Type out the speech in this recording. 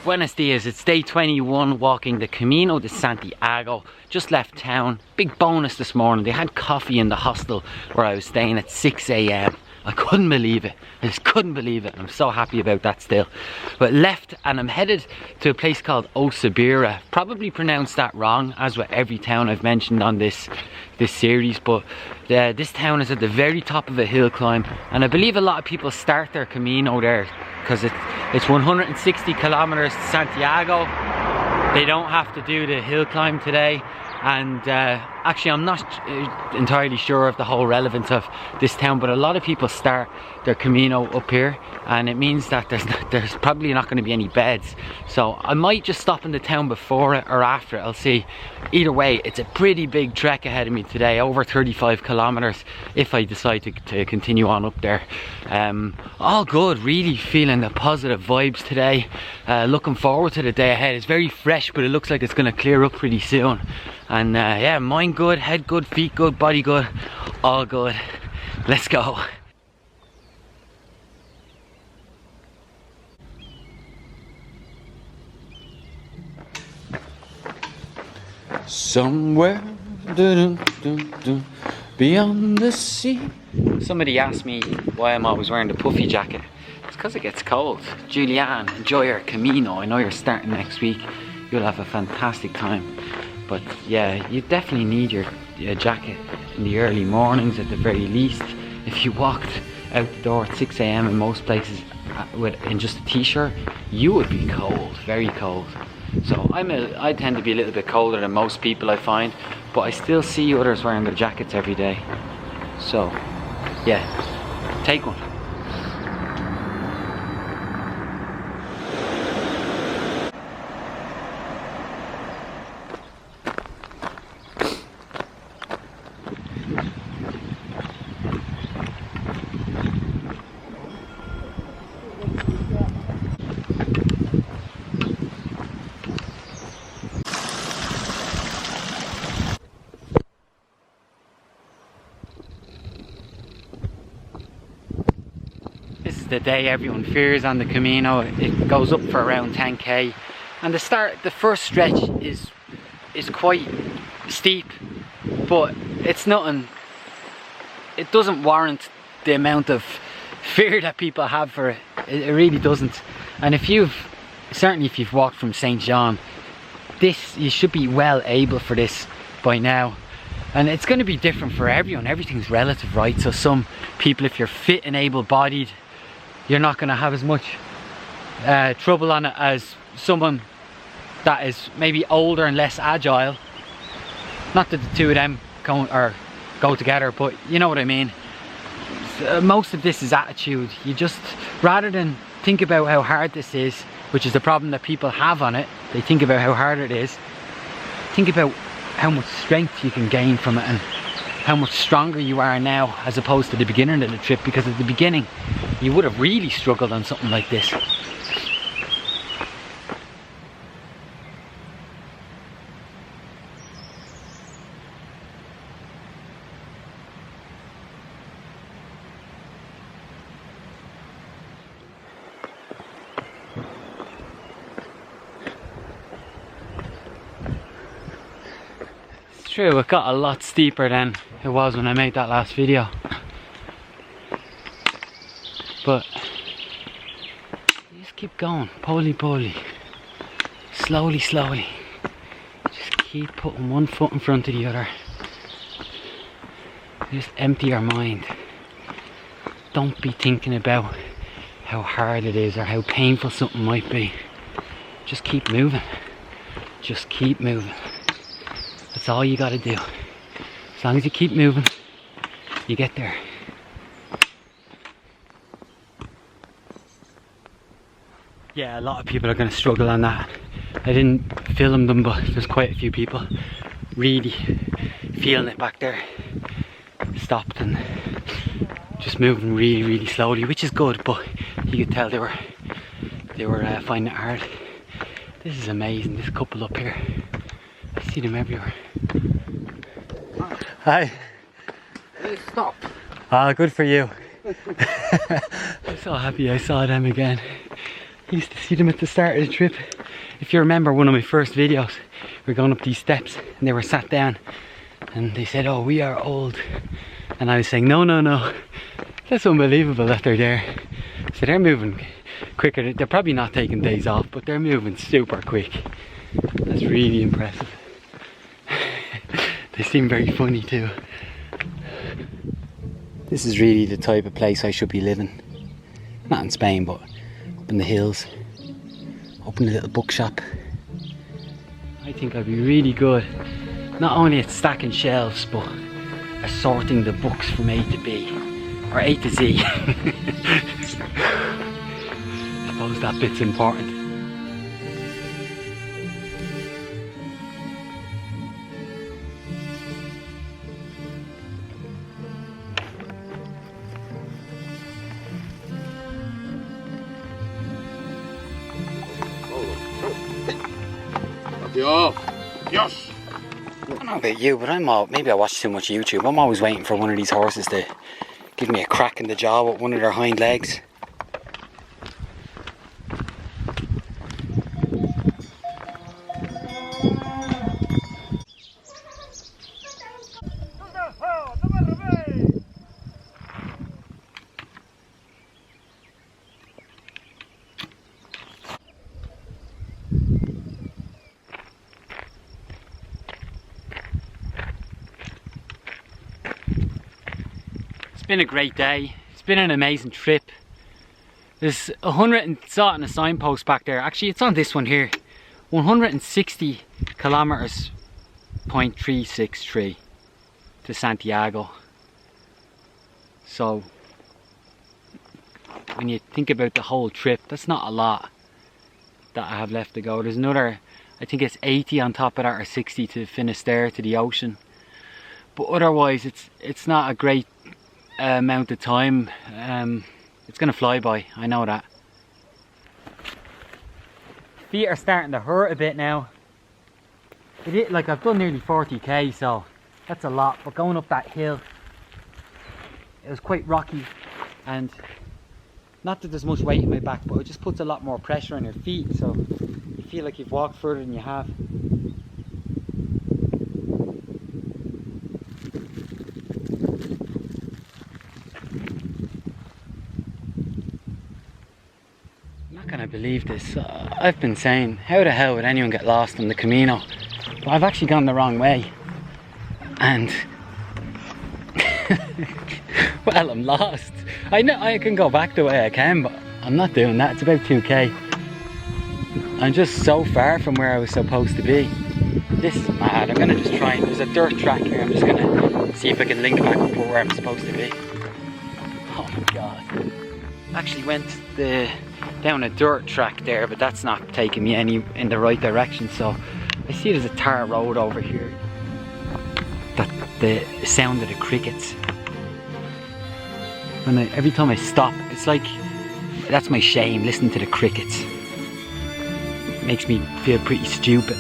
Buenos dias, it's day 21 walking the Camino de Santiago. Just left town. Big bonus this morning. They had coffee in the hostel where I was staying at 6 AM. I couldn't believe it. I just couldn't believe it. I'm so happy about that still. But left and I'm headed to a place called Osabira. Probably pronounced that wrong, as with every town I've mentioned on this series. But this town is at the very top of a hill climb. And I believe a lot of people start their Camino there because it's 160 kilometers to Santiago. They don't have to do the hill climb today. And actually I'm not entirely sure of the whole relevance of this town, but a lot of people start their Camino up here, and it means that there's probably not going to be any beds. So I might just stop in the town before it or after it, I'll see. Either way, it's a pretty big trek ahead of me today, over 35 kilometers if I decide to continue on up there. All good, really feeling the positive vibes today. Looking forward to the day ahead. It's very fresh, but it looks like it's going to clear up pretty soon. And yeah, mind good, head good, feet good, body good, all good. Let's go. Somewhere beyond the sea. Somebody asked me why I'm always wearing the puffy jacket. It's because it gets cold. Julianne, enjoy your Camino. I know you're starting next week. You'll have a fantastic time. But yeah, you definitely need your jacket in the early mornings at the very least. If you walked out the door at 6 AM in most places in just a t-shirt, you would be cold, very cold. So I tend to be a little bit colder than most people, I find, but I still see others wearing their jackets every day. So yeah, take one. The day everyone fears on the Camino. It goes up for around 10k, and the first stretch is quite steep, but it's nothing. It doesn't warrant the amount of fear that people have for it. It really doesn't. And certainly if you've walked from St. John, you should be well able for this by now. And it's going to be different for everyone. Everything's relative, right? So some people, if you're fit and able-bodied, you're not going to have as much trouble on it as someone that is maybe older and less agile. Not that the two of them go together, but you know what I mean. Most of this is attitude. You just, rather than think about how hard this is, which is the problem that people have on it, they think about how hard it is. Think about how much strength you can gain from it and how much stronger you are now as opposed to the beginning of the trip, because at the beginning you would have really struggled on something like this. It's true, it got a lot steeper than it was when I made that last video. But you just keep going, poly. Slowly. Just keep putting one foot in front of the other. Just empty your mind. Don't be thinking about how hard it is or how painful something might be. Just keep moving. Just keep moving. That's all you gotta do. As long as you keep moving, you get there. Yeah, a lot of people are going to struggle on that. I didn't film them, but there's quite a few people really feeling it back there. Stopped and just moving really slowly, which is good, but you could tell they were finding it hard. This is amazing, this couple up here. I see them everywhere. Hi. Hey, stop. Ah, good for you. I'm so happy I saw them again. I used to see them at the start of the trip. If you remember one of my first videos, we were going up these steps and they were sat down and they said, oh, we are old. And I was saying, no, no, no. That's unbelievable that they're there. So they're moving quicker. They're probably not taking days off, but they're moving super quick. That's really impressive. They seem very funny too. This is really the type of place I should be living. Not in Spain, but up in the hills. Open a little bookshop. I think I'd be really good, not only at stacking shelves, but at sorting the books from A to B, or A to Z. I suppose that bit's important. Yes. I don't know about you, but maybe I watch too much YouTube. I'm always waiting for one of these horses to give me a crack in the jaw with one of their hind legs. It's been a great day. It's been an amazing trip. There's 100 and saw it on a signpost back there. Actually, it's on this one here. 160 kilometers, 0.363 to Santiago. So when you think about the whole trip, that's not a lot that I have left to go. There's another, I think it's 80 on top of that, or 60 to Finisterre, to the ocean. But otherwise, it's not a great amount of time. It's gonna fly by, I know that. Feet are starting to hurt a bit now. Like, I've done nearly 40k, so that's a lot. But going up that hill, it was quite rocky, and not that there's much weight in my back, but it just puts a lot more pressure on your feet, so you feel like you've walked further than you have. I believe this. I've been saying, how the hell would anyone get lost on the Camino? But I've actually gone the wrong way, and well, I'm lost. I know I can go back the way I came, but I'm not doing that. It's about 2k. I'm just so far from where I was supposed to be. This is mad. I'm gonna just try and, there's a dirt track here, I'm just gonna see if I can link back up where I'm supposed to be. Oh my god. Actually went down a dirt track there, but that's not taking me in the right direction. So I see there's a tar road over here. That the sound of the crickets. Every time I stop, it's like, that's my shame, listening to the crickets. It makes me feel pretty stupid.